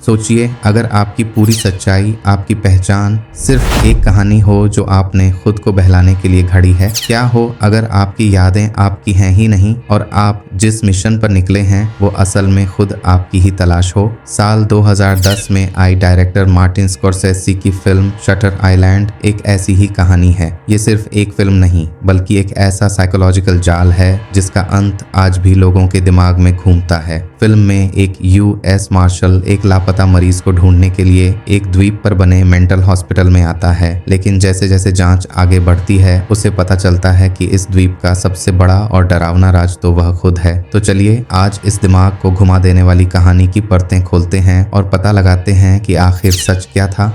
सोचिए, अगर आपकी पूरी सच्चाई, आपकी पहचान सिर्फ एक कहानी हो जो आपने खुद को बहलाने के लिए घड़ी है। क्या हो अगर आपकी यादें आपकी हैं ही नहीं और आप जिस मिशन पर निकले हैं वो असल में खुद आपकी ही तलाश हो। साल 2010 में आई डायरेक्टर मार्टिन स्कॉर्सेसी की फिल्म शटर आइलैंड एक ऐसी ही कहानी है। ये सिर्फ एक फिल्म नहीं बल्कि एक ऐसा साइकोलॉजिकल जाल है जिसका अंत आज भी लोगों के दिमाग में घूमता है। फिल्म में एक यूएस मार्शल एक लापता मरीज को ढूंढने के लिए एक द्वीप पर बने मेंटल हॉस्पिटल में आता है, लेकिन जैसे जैसे जांच आगे बढ़ती है उसे पता चलता है कि इस द्वीप का सबसे बड़ा और डरावना राज तो वह खुद है। तो चलिए आज इस दिमाग को घुमा देने वाली कहानी की परतें खोलते हैं और पता लगाते हैं कि आखिर सच क्या था।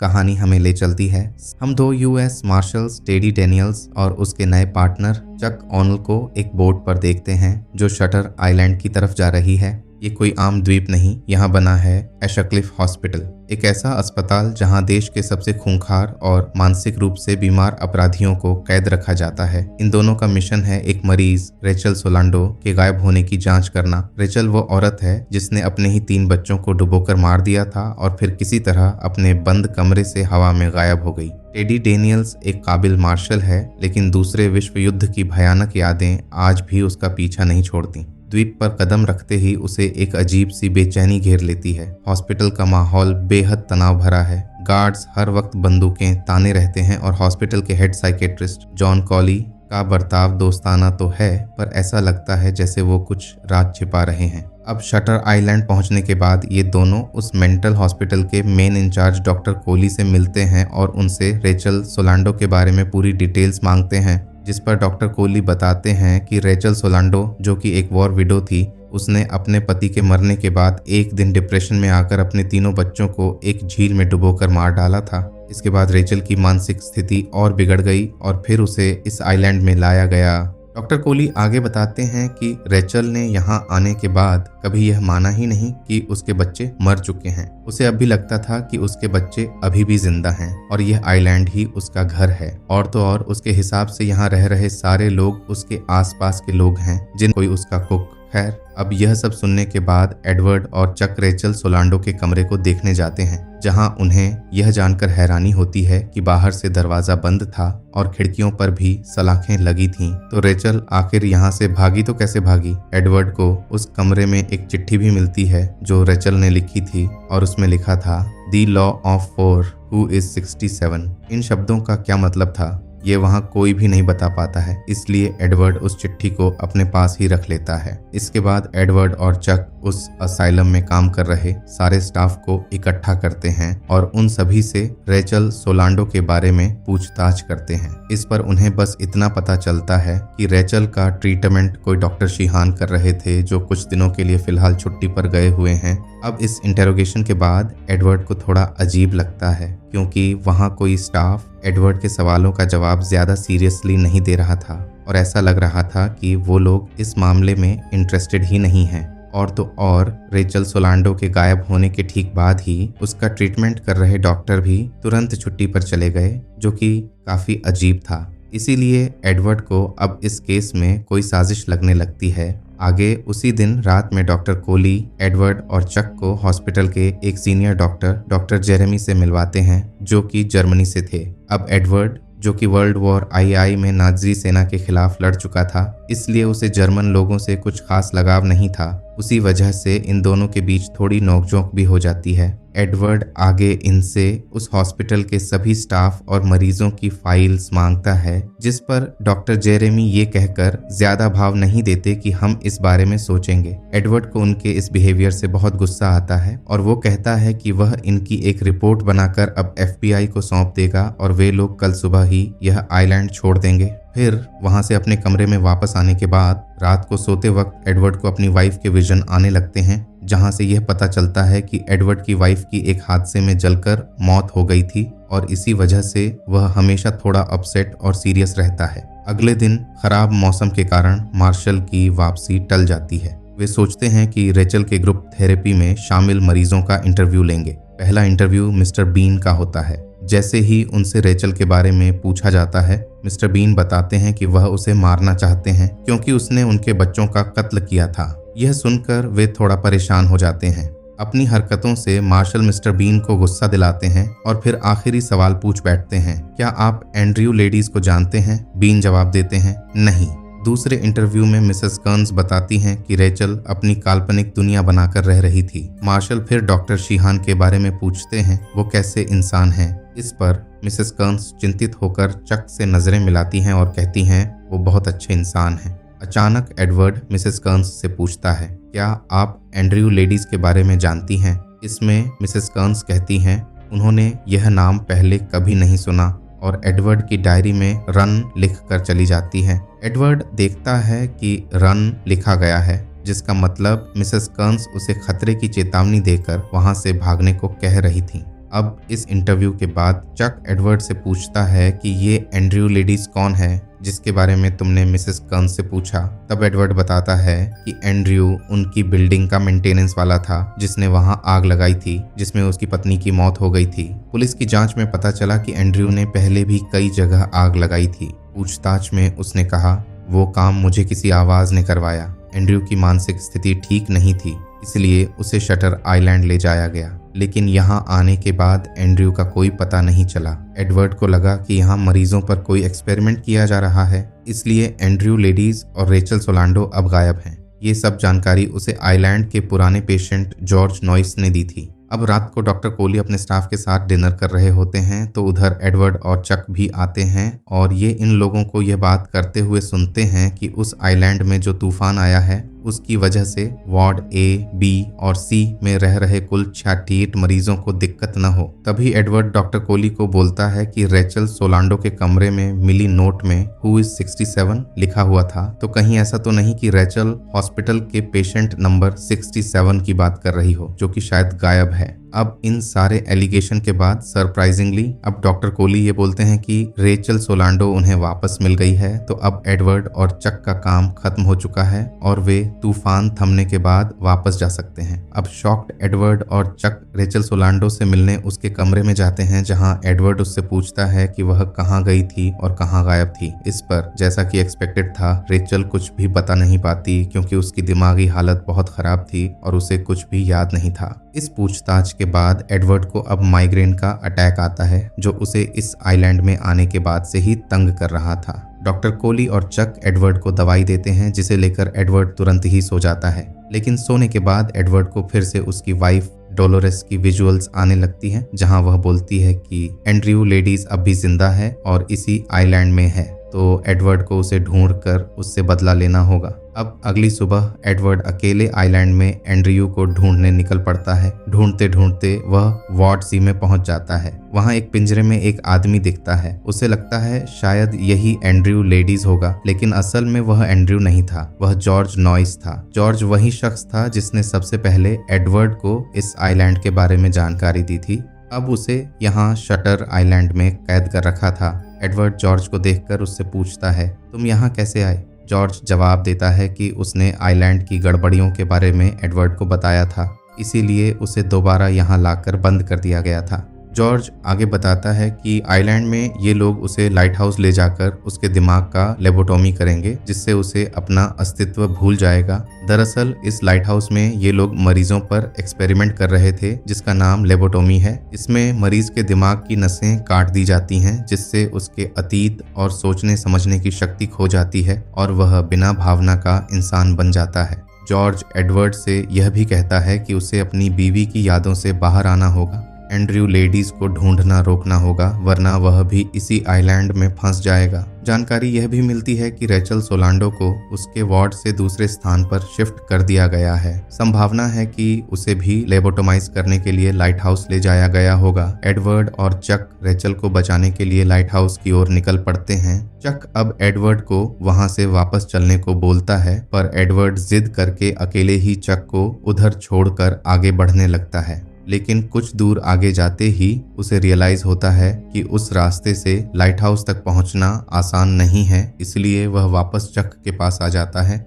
कहानी हमें ले चलती है हम दो यूएस मार्शल्स टेडी डेनियल्स और उसके नए पार्टनर चक ऑनल को एक बोट पर देखते हैं जो शटर आइलैंड की तरफ जा रही है। ये कोई आम द्वीप नहीं, यहाँ बना है एशक्लिफ हॉस्पिटल, एक ऐसा अस्पताल जहाँ देश के सबसे खूंखार और मानसिक रूप से बीमार अपराधियों को कैद रखा जाता है। इन दोनों का मिशन है एक मरीज रेचल सोलांडो के गायब होने की जांच करना। रेचल वो औरत है जिसने अपने ही 3 बच्चों को डुबोकर मार दिया था और फिर किसी तरह अपने बंद कमरे से हवा में गायब हो गई। टेडी डेनियल्स एक काबिल मार्शल है, लेकिन दूसरे विश्व युद्ध की भयानक यादें आज भी उसका पीछा नहीं छोड़ती। द्वीप पर कदम रखते ही उसे एक अजीब सी बेचैनी घेर लेती है। हॉस्पिटल का माहौल बेहद तनाव भरा है। गार्ड्स हर वक्त बंदूकें ताने रहते हैं और हॉस्पिटल के हेड साइकेट्रिस्ट जॉन कॉली का बर्ताव दोस्ताना तो है, पर ऐसा लगता है जैसे वो कुछ राज छिपा रहे हैं। अब शटर आइलैंड पहुंचने के बाद ये दोनों उस मेंटल हॉस्पिटल के मेन इंचार्ज डॉक्टर कोली से मिलते हैं और उनसे रेचल सोलांडो के बारे में पूरी डिटेल्स मांगते हैं, जिस पर डॉक्टर कोली बताते हैं कि रेचल सोलांडो, जो कि एक वॉर विडो थी, उसने अपने पति के मरने के बाद एक दिन डिप्रेशन में आकर अपने 3 बच्चों को एक झील में डुबोकर मार डाला था। इसके बाद रेचल की मानसिक स्थिति और बिगड़ गई और फिर उसे इस आइलैंड में लाया गया। डॉक्टर कोली आगे बताते हैं कि रेचल ने यहाँ आने के बाद कभी यह माना ही नहीं कि उसके बच्चे मर चुके हैं। उसे अब भी लगता था कि उसके बच्चे अभी भी जिंदा हैं और यह आइलैंड ही उसका घर है। और तो और उसके हिसाब से यहाँ रह रहे सारे लोग उसके आसपास के लोग हैं, जिन कोई उसका कुक। खैर, अब यह सब सुनने के बाद एडवर्ड और चक रेचल सोलांडो के कमरे को देखने जाते हैं, जहां उन्हें यह जानकर हैरानी होती है कि बाहर से दरवाजा बंद था और खिड़कियों पर भी सलाखें लगी थीं। तो रेचल आखिर यहाँ से भागी तो कैसे भागी? एडवर्ड को उस कमरे में एक चिट्ठी भी मिलती है जो रेचल ने लिखी थी और उसमें लिखा था the law of 4 who is 67। इन शब्दों का क्या मतलब था ये वहाँ कोई भी नहीं बता पाता है, इसलिए एडवर्ड उस चिट्ठी को अपने पास ही रख लेता है। इसके बाद एडवर्ड और चक उस असाइलम में काम कर रहे सारे स्टाफ को इकट्ठा करते हैं और उन सभी से रेचल सोलांडो के बारे में पूछताछ करते हैं। इस पर उन्हें बस इतना पता चलता है कि रेचल का ट्रीटमेंट कोई डॉक्टर शिहान कर रहे थे, जो कुछ दिनों के लिए फिलहाल छुट्टी पर गए हुए हैं। अब इस इंटेरोगेशन के बाद एडवर्ड को थोड़ा अजीब लगता है, क्योंकि वहाँ कोई स्टाफ एडवर्ड के सवालों का जवाब ज्यादा सीरियसली नहीं दे रहा था और ऐसा लग रहा था कि वो लोग इस मामले में इंटरेस्टेड ही नहीं हैं। और तो और रेचल सोलांडो के गायब होने के ठीक बाद ही उसका ट्रीटमेंट कर रहे डॉक्टर भी तुरंत छुट्टी पर चले गए, जो कि काफी अजीब था। इसीलिए एडवर्ड को अब इस केस में कोई साजिश लगने लगती है। आगे उसी दिन रात में डॉक्टर कोली एडवर्ड और चक को हॉस्पिटल के एक सीनियर डॉक्टर जेरेमी से मिलवाते हैं, जो कि जर्मनी से थे। अब एडवर्ड, जो कि वर्ल्ड वॉर II में नाजी सेना के खिलाफ लड़ चुका था, इसलिए उसे जर्मन लोगों से कुछ खास लगाव नहीं था। उसी वजह से इन दोनों के बीच थोड़ी नोकझोंक भी हो जाती है। एडवर्ड आगे इनसे उस हॉस्पिटल के सभी स्टाफ और मरीजों की फाइल्स मांगता है, जिस पर डॉक्टर जेरेमी ये कहकर ज्यादा भाव नहीं देते कि हम इस बारे में सोचेंगे। एडवर्ड को उनके इस बिहेवियर से बहुत गुस्सा आता है और वो कहता है कि वह इनकी एक रिपोर्ट बनाकर अब FBI को सौंप देगा और वे लोग कल सुबह ही यह आइलैंड छोड़ देंगे। फिर वहां से अपने कमरे में वापस आने के बाद रात को सोते वक्त एडवर्ड को अपनी वाइफ के विजन आने लगते हैं, जहां से यह पता चलता है कि एडवर्ड की वाइफ की एक हादसे में जलकर मौत हो गई थी और इसी वजह से वह हमेशा थोड़ा अपसेट और सीरियस रहता है। अगले दिन खराब मौसम के कारण मार्शल की वापसी टल जाती है। वे सोचते हैं कि रेचल के ग्रुप थेरेपी में शामिल मरीजों का इंटरव्यू लेंगे। पहला इंटरव्यू मिस्टर बीन का होता है। जैसे ही उनसे रेचल के बारे में पूछा जाता है, मिस्टर बीन बताते हैं कि वह उसे मारना चाहते हैं क्योंकि उसने उनके बच्चों का कत्ल किया था। यह सुनकर वे थोड़ा परेशान हो जाते हैं। अपनी हरकतों से मार्शल मिस्टर बीन को गुस्सा दिलाते हैं और फिर आखिरी सवाल पूछ बैठते हैं, क्या आप एंड्रयू लेडीज को जानते हैं? बीन जवाब देते हैं, नहीं। दूसरे इंटरव्यू में मिसेस कर्न्स बताती हैं कि रेचल अपनी काल्पनिक दुनिया बनाकर रह रही थी। मार्शल फिर डॉक्टर शीहान के बारे में पूछते हैं, वो कैसे इंसान हैं। इस पर मिसेस कर्न्स चिंतित होकर चक से नजरें मिलाती हैं और कहती हैं, वो बहुत अच्छे इंसान हैं। अचानक एडवर्ड मिसेस कर्न्स से पूछता है, क्या आप एंड्रयू लेडीज के बारे में जानती हैं? इसमें मिसेस कर्न्स कहती हैं, उन्होंने यह नाम पहले कभी नहीं सुना, और एडवर्ड की डायरी में रन लिख कर चली जाती है। एडवर्ड देखता है कि रन लिखा गया है, जिसका मतलब मिसेस कर्न्स उसे खतरे की चेतावनी देकर वहां से भागने को कह रही थी। अब इस इंटरव्यू के बाद चक एडवर्ड से पूछता है कि ये एंड्रयू लेडीज कौन है जिसके बारे में तुमने मिसेस कर्न्स से पूछा। तब एडवर्ड बताता है कि एंड्रयू उनकी बिल्डिंग का मेंटेनेंस वाला था जिसने वहां आग लगाई थी, जिसमें उसकी पत्नी की मौत हो गई थी। पुलिस की जांच में पता चला कि एंड्रयू ने पहले भी कई जगह आग लगाई थी। पूछताछ में उसने कहा, वो काम मुझे किसी आवाज ने करवाया। एंड्रयू की मानसिक स्थिति ठीक नहीं थी, इसलिए उसे शटर आइलैंड ले जाया गया, लेकिन यहाँ आने के बाद एंड्रयू का कोई पता नहीं चला। एडवर्ड को लगा कि यहाँ मरीजों पर कोई एक्सपेरिमेंट किया जा रहा है, इसलिए एंड्रयू लेडीज और रेचल सोलांडो अब गायब हैं। ये सब जानकारी उसे आइलैंड के पुराने पेशेंट जॉर्ज नॉइस ने दी थी। अब रात को डॉक्टर कोली अपने स्टाफ के साथ डिनर कर रहे होते हैं तो उधर एडवर्ड और चक भी आते हैं और ये इन लोगों को यह बात करते हुए सुनते हैं कि उस आइलैंड में जो तूफान आया है उसकी वजह से वार्ड ए, बी और सी में रह रहे कुल 68 मरीजों को दिक्कत न हो। तभी एडवर्ड डॉक्टर कोली को बोलता है कि रेचल सोलांडो के कमरे में मिली नोट में हु इज 67 लिखा हुआ था, तो कहीं ऐसा तो नहीं कि रेचल हॉस्पिटल के पेशेंट नंबर 67 की बात कर रही हो, जो कि शायद गायब है। अब इन सारे एलिगेशन के बाद सरप्राइजिंगली अब डॉक्टर कोली ये बोलते हैं कि रेचल सोलांडो उन्हें वापस मिल गई है, तो अब एडवर्ड और चक का काम खत्म हो चुका है और वे तूफान थमने के बाद वापस जा सकते हैं। अब शॉक्ड एडवर्ड और चक रेचल सोलांडो से मिलने उसके कमरे में जाते हैं, जहां एडवर्ड उससे पूछता है कि वह कहां गई थी और कहां गायब थी। इस पर जैसा कि एक्सपेक्टेड था, रेचल कुछ भी बता नहीं पाती क्योंकि उसकी दिमागी हालत बहुत खराब थी और उसे कुछ भी याद नहीं था। इस पूछताछ के बाद एडवर्ड को अब माइग्रेन का अटैक आता है, जो उसे इस आइलैंड में आने के बाद से ही तंग कर रहा था। डॉक्टर कोली और चक एडवर्ड को दवाई देते हैं, जिसे लेकर एडवर्ड तुरंत ही सो जाता है। लेकिन सोने के बाद एडवर्ड को फिर से उसकी वाइफ डोलोरेस की विजुअल्स आने लगती हैं, जहां वह बोलती है कि एंड्रयू लेडीज अब भी जिंदा है और इसी आइलैंड में है, तो एडवर्ड को उसे ढूंढकर उससे बदला लेना होगा। अब अगली सुबह एडवर्ड अकेले आइलैंड में एंड्रयू को ढूंढने निकल पड़ता है। ढूंढते ढूंढते वह वार्ड सी में पहुंच जाता है। वहां एक पिंजरे में एक आदमी दिखता है। उसे लगता है शायद यही एंड्रयू लेडीज होगा, लेकिन असल में वह एंड्रयू नहीं था, वह जॉर्ज नॉइस था। जॉर्ज वही शख्स था जिसने सबसे पहले एडवर्ड को इस आइलैंड के बारे में जानकारी दी थी। अब उसे यहाँ शटर आइलैंड में कैद कर रखा था। एडवर्ड जॉर्ज को देखकर उससे पूछता है, तुम यहाँ कैसे आए? जॉर्ज जवाब देता है कि उसने आइलैंड की गड़बड़ियों के बारे में एडवर्ड को बताया था, इसीलिए उसे दोबारा यहाँ लाकर बंद कर दिया गया था। जॉर्ज आगे बताता है कि आइलैंड में ये लोग उसे लाइट हाउस ले जाकर उसके दिमाग का लेबोटॉमी करेंगे, जिससे उसे अपना अस्तित्व भूल जाएगा। दरअसल इस लाइट हाउस में ये लोग मरीजों पर एक्सपेरिमेंट कर रहे थे, जिसका नाम लेबोटॉमी है। इसमें मरीज के दिमाग की नसें काट दी जाती हैं, जिससे उसके अतीत और सोचने समझने की शक्ति खो जाती है और वह बिना भावना का इंसान बन जाता है। जॉर्ज एडवर्ड से यह भी कहता है कि उसे अपनी बीवी की यादों से बाहर आना होगा। एंड्रयू लेडीज को ढूंढना रोकना होगा, वरना वह भी इसी आइलैंड में फंस जाएगा। जानकारी यह भी मिलती है कि रेचल सोलांडो को उसके वार्ड से दूसरे स्थान पर शिफ्ट कर दिया गया है। संभावना है कि उसे भी लेबोटोमाइज करने के लिए लाइट हाउस ले जाया गया होगा। एडवर्ड और चक रेचल को बचाने के लिए लाइट हाउस की ओर निकल पड़ते हैं। चक अब एडवर्ड को वहां से वापस चलने को बोलता है, पर एडवर्ड जिद करके अकेले ही चक को उधर छोड़कर आगे बढ़ने लगता है। लेकिन कुछ दूर आगे जाते ही उसे रियलाइज होता है कि उस रास्ते से लाइट हाउस तक पहुंचना आसान नहीं है, इसलिए वह वापस चक के पास आ जाता है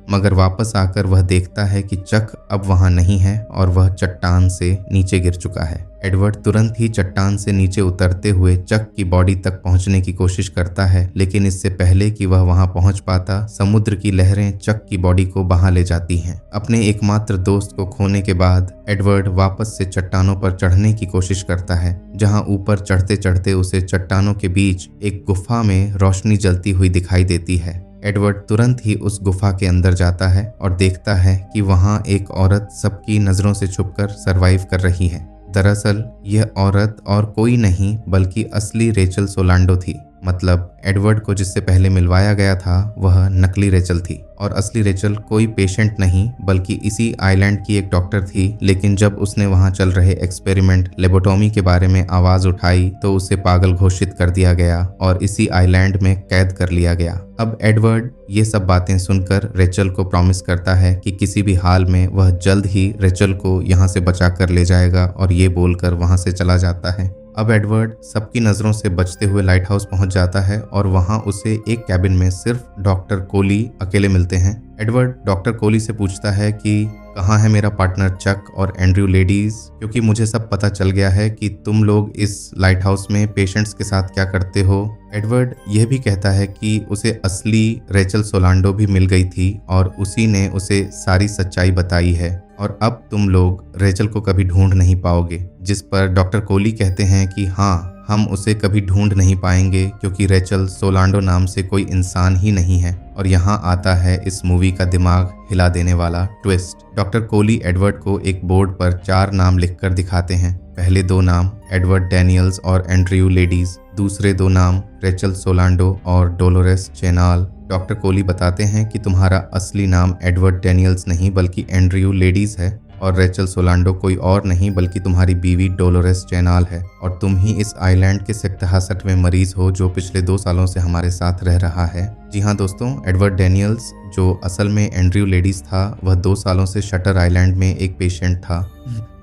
मगर वापस आकर वह देखता है कि चक अब वहां नहीं है और वह चट्टान से नीचे गिर चुका है। एडवर्ड तुरंत ही चट्टान से नीचे उतरते हुए चक की बॉडी तक पहुंचने की कोशिश करता है, लेकिन इससे पहले कि वह वहां पहुंच पाता, समुद्र की लहरें चक की बॉडी को बहा ले जाती हैं। अपने एकमात्र दोस्त को खोने के बाद एडवर्ड वापस से चट्टानों पर चढ़ने की कोशिश करता है, जहां ऊपर चढ़ते चढ़ते उसे चट्टानों के बीच एक गुफा में रोशनी जलती हुई दिखाई देती है। एडवर्ड तुरंत ही उस गुफा के अंदर जाता है और देखता है कि वहां एक औरत सबकी नजरों से छुपकर सरवाइव कर रही है। दरअसल यह औरत और कोई नहीं बल्कि असली रेचल सोलांडो थी। मतलब एडवर्ड को जिससे पहले मिलवाया गया था वह नकली रेचल थी और असली रेचल कोई पेशेंट नहीं बल्कि इसी आइलैंड की एक डॉक्टर थी। लेकिन जब उसने वहां चल रहे एक्सपेरिमेंट लेबोटोमी के बारे में आवाज उठाई तो उसे पागल घोषित कर दिया गया और इसी आइलैंड में कैद कर लिया गया। अब एडवर्ड ये सब बातें सुनकर रेचल को प्रॉमिस करता है कि किसी भी हाल में वह जल्द ही रेचल को यहाँ से बचा कर ले जाएगा और ये बोलकर वहां से चला जाता है। अब एडवर्ड सबकी नज़रों से बचते हुए लाइट हाउस पहुंच जाता है और वहां उसे एक कैबिन में सिर्फ डॉक्टर कोली अकेले मिलते हैं। एडवर्ड डॉक्टर कोली से पूछता है कि कहाँ है मेरा पार्टनर चक और एंड्रयू लेडीज, क्योंकि मुझे सब पता चल गया है कि तुम लोग इस लाइट हाउस में पेशेंट्स के साथ क्या करते हो। एडवर्ड यह भी कहता है कि उसे असली रेचल सोलांडो भी मिल गई थी और उसी ने उसे सारी सच्चाई बताई है और अब तुम लोग रेचल को कभी ढूंढ नहीं पाओगे। जिस पर डॉक्टर कोली कहते हैं कि हाँ, हम उसे कभी ढूंढ नहीं पाएंगे क्योंकि रेचल सोलांडो नाम से कोई इंसान ही नहीं है। और यहाँ आता है इस मूवी का दिमाग हिला देने वाला ट्विस्ट। डॉक्टर कोली एडवर्ड को एक बोर्ड पर 4 नाम लिखकर दिखाते हैं। पहले 2 नाम एडवर्ड डैनियल्स और एंड्रयू लेडीज, दूसरे 2 नाम रेचल सोलांडो और डोलोरेस चेनाल। डॉक्टर कोली बताते हैं कि तुम्हारा असली नाम एडवर्ड डैनियल्स नहीं बल्कि एंड्रयू लेडीज है और रेचल सोलांडो कोई और नहीं बल्कि तुम्हारी बीवी डोलोरेस चेनाल है और तुम ही इस आइलैंड के सेक्टर 66वें मरीज हो जो पिछले 2 सालों से हमारे साथ रह रहा है। जी हाँ दोस्तों, एडवर्ड डैनियल्स जो असल में एंड्रयू लेडीज था वह 2 सालों से शटर आइलैंड में एक पेशेंट था।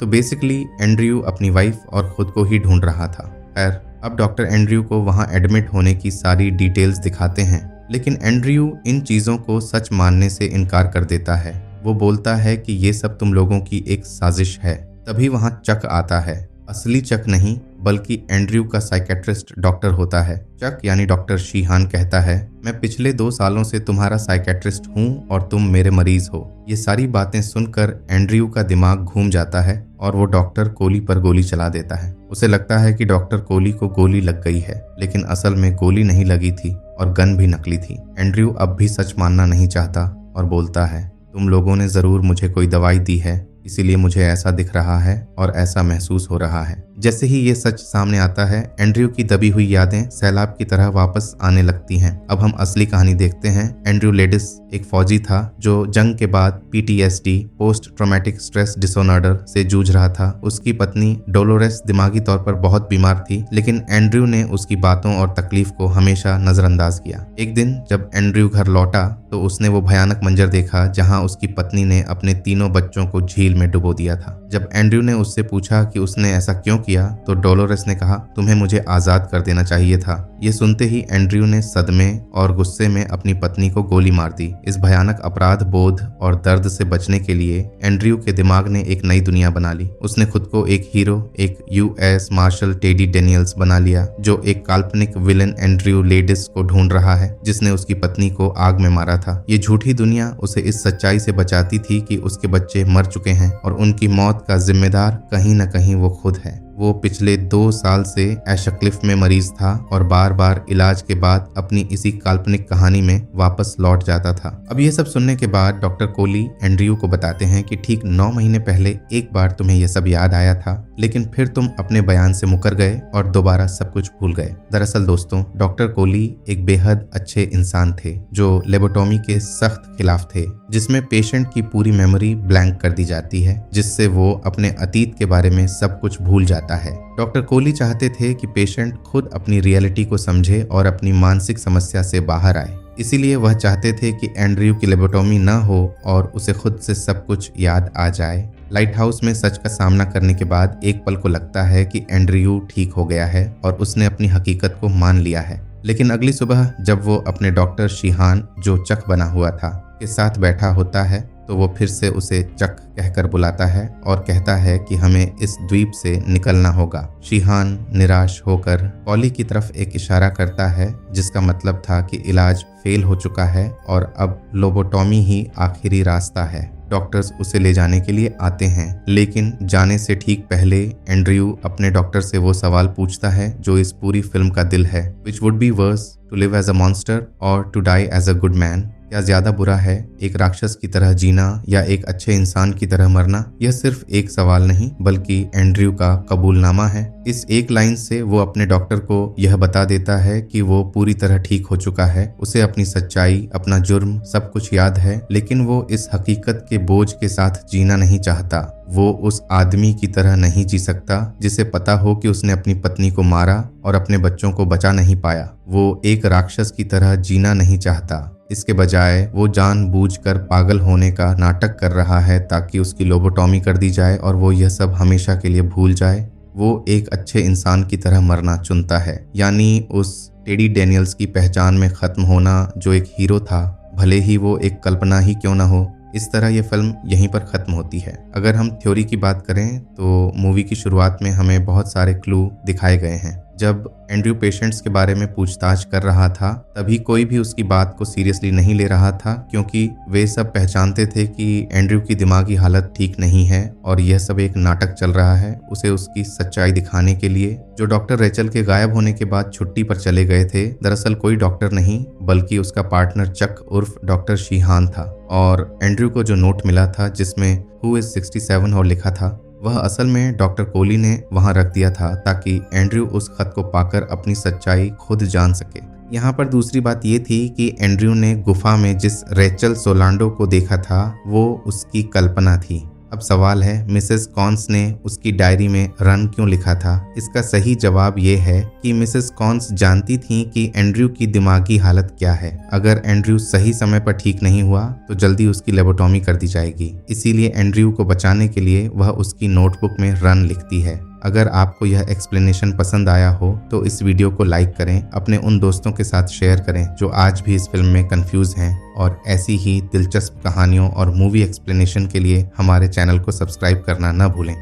तो बेसिकली एंड्रयू अपनी वाइफ और खुद को ही ढूंढ रहा था। खैर, अब डॉक्टर एंड्रयू को वहाँ एडमिट होने की सारी डिटेल्स दिखाते हैं, लेकिन एंड्रयू इन चीज़ों को सच मानने से इनकार कर देता है। वो बोलता है कि ये सब तुम लोगों की एक साजिश है। तभी वहाँ चक आता है। असली चक नहीं बल्कि एंड्रयू का साइकेट्रिस्ट डॉक्टर होता है। चक यानी डॉक्टर शीहान कहता है, मैं पिछले 2 सालों से तुम्हारा साइकेट्रिस्ट हूँ और तुम मेरे मरीज हो। ये सारी बातें सुनकर एंड्रयू का दिमाग घूम जाता है और वो डॉक्टर कोली पर गोली चला देता है। उसे लगता है कि डॉक्टर कोली को गोली लग गई है, लेकिन असल में गोली नहीं लगी थी और गन भी नकली थी। एंड्रयू अब भी सच मानना नहीं चाहता और बोलता है, तुम लोगों ने ज़रूर मुझे कोई दवाई दी है, इसीलिए मुझे ऐसा दिख रहा है और ऐसा महसूस हो रहा है। जैसे ही ये सच सामने आता है, एंड्रयू की दबी हुई यादें सैलाब की तरह वापस आने लगती हैं। अब हम असली कहानी देखते हैं। एंड्रयू लेडिस एक फौजी था जो जंग के बाद PTSD post traumatic stress disorder से जूझ रहा था। उसकी पत्नी डोलोरेस दिमागी तौर पर बहुत बीमार थी, लेकिन एंड्रयू ने उसकी बातों और तकलीफ को हमेशा नजरअंदाज किया। एक दिन जब एंड्रयू घर लौटा तो उसने वो भयानक मंजर देखा जहां उसकी पत्नी ने अपने 3 बच्चों को झील में डुबो दिया था। जब एंड्रयू ने उससे पूछा कि उसने ऐसा क्यों किया तो डोलोरेस ने कहा, तुम्हें मुझे आज़ाद कर देना चाहिए था। ये सुनते ही एंड्रयू ने सदमे और गुस्से में अपनी पत्नी को गोली मार दी। इस भयानक अपराध बोध और दर्द से बचने के लिए एंड्रयू के दिमाग ने एक नई दुनिया बना ली। उसने खुद को एक हीरो, एक US मार्शल टेडी डेनियल्स बना लिया जो एक काल्पनिक विलन एंड्रयू लेडिस को ढूंढ रहा है जिसने उसकी पत्नी को आग में मारा था। ये झूठी दुनिया उसे इस सच्चाई से बचाती थी कि उसके बच्चे मर चुके हैं और उनकी मौत का जिम्मेदार कहीं न कहीं वो खुद है। वो पिछले 2 साल से एशक्लिफ में मरीज था और बार बार इलाज के बाद अपनी इसी काल्पनिक कहानी में वापस लौट जाता था। अब ये सब सुनने के बाद डॉक्टर कोली एंड्रयू को बताते हैं कि ठीक 9 महीने पहले एक बार तुम्हें यह सब याद आया था, लेकिन फिर तुम अपने बयान से मुकर गए और दोबारा सब कुछ भूल गए। दरअसल दोस्तों, डॉक्टर कोली एक बेहद अच्छे इंसान थे जो लेबोटोमी के सख्त खिलाफ थे, जिसमें पेशेंट की पूरी मेमोरी ब्लैंक कर दी जाती है, जिससे वो अपने अतीत के बारे में सब कुछ भूल जाता है। डॉक्टर कोली चाहते थे कि पेशेंट खुद अपनी रियलिटी को समझे और अपनी मानसिक समस्या से बाहर आए। इसीलिए वह चाहते थे कि एंड्रयू की लेबोटोमी न हो और उसे खुद से सब कुछ याद आ जाए। लाइट हाउस में सच का सामना करने के बाद एक पल को लगता है कि एंड्रयू ठीक हो गया है और उसने अपनी हकीकत को मान लिया है। लेकिन अगली सुबह जब वो अपने डॉक्टर शीहान जो चक बना हुआ था के साथ बैठा होता है तो वो फिर से उसे चक कहकर बुलाता है और कहता है कि हमें इस द्वीप से निकलना होगा। शीहान निराश होकर पॉली की तरफ एक इशारा करता है जिसका मतलब था कि इलाज फेल हो चुका है और अब लोबोटॉमी ही आखिरी रास्ता है। डॉक्टर्स उसे ले जाने के लिए आते हैं, लेकिन जाने से ठीक पहले एंड्रयू अपने डॉक्टर से वो सवाल पूछता है जो इस पूरी फिल्म का दिल है, which would be worse to live as a monster और to die as a good man. क्या ज्यादा बुरा है, एक राक्षस की तरह जीना या एक अच्छे इंसान की तरह मरना? यह सिर्फ एक सवाल नहीं बल्कि एंड्रयू का कबूलनामा है। इस एक लाइन से वो अपने डॉक्टर को यह बता देता है कि वो पूरी तरह ठीक हो चुका है, उसे अपनी सच्चाई, अपना जुर्म सब कुछ याद है, लेकिन वो इस हकीकत के बोझ के साथ जीना नहीं चाहता। वो उस आदमी की तरह नहीं जी सकता जिसे पता हो कि उसने अपनी पत्नी को मारा और अपने बच्चों को बचा नहीं पाया। वो एक राक्षस की तरह जीना नहीं चाहता। इसके बजाय वो जानबूझकर पागल होने का नाटक कर रहा है ताकि उसकी लोबोटॉमी कर दी जाए और वो यह सब हमेशा के लिए भूल जाए। वो एक अच्छे इंसान की तरह मरना चुनता है, यानी उस टेडी डेनियल्स की पहचान में खत्म होना जो एक हीरो था, भले ही वो एक कल्पना ही क्यों ना हो। इस तरह ये फिल्म यहीं पर ख़त्म होती है। अगर हम थ्योरी की बात करें तो मूवी की शुरुआत में हमें बहुत सारे क्लू दिखाए गए हैं। जब एंड्रयू पेशेंट्स के बारे में पूछताछ कर रहा था तभी कोई भी उसकी बात को सीरियसली नहीं ले रहा था, क्योंकि वे सब पहचानते थे कि एंड्रयू की दिमागी हालत ठीक नहीं है और यह सब एक नाटक चल रहा है उसे उसकी सच्चाई दिखाने के लिए। जो डॉक्टर रेचल के गायब होने के बाद छुट्टी पर चले गए थे, दरअसल कोई डॉक्टर नहीं बल्कि उसका पार्टनर चक उर्फ डॉक्टर शीहान था। और एंड्रयू को जो नोट मिला था जिसमें हु इज 67 और लिखा था, वह असल में डॉक्टर कोली ने वहां रख दिया था ताकि एंड्रयू उस खत को पाकर अपनी सच्चाई खुद जान सके। यहाँ पर दूसरी बात ये थी कि एंड्रयू ने गुफा में जिस रेचल सोलांडो को देखा था वो उसकी कल्पना थी। अब सवाल है, मिसेस कॉन्स ने उसकी डायरी में रन क्यों लिखा था? इसका सही जवाब ये है कि मिसेस कॉन्स जानती थी कि एंड्रयू की दिमागी हालत क्या है। अगर एंड्रयू सही समय पर ठीक नहीं हुआ तो जल्दी उसकी लेबोटॉमी कर दी जाएगी, इसीलिए एंड्रयू को बचाने के लिए वह उसकी नोटबुक में रन लिखती है। अगर आपको यह एक्सप्लेनेशन पसंद आया हो तो इस वीडियो को लाइक करें, अपने उन दोस्तों के साथ शेयर करें जो आज भी इस फिल्म में कंफ्यूज हैं, और ऐसी ही दिलचस्प कहानियों और मूवी एक्सप्लेनेशन के लिए हमारे चैनल को सब्सक्राइब करना न भूलें।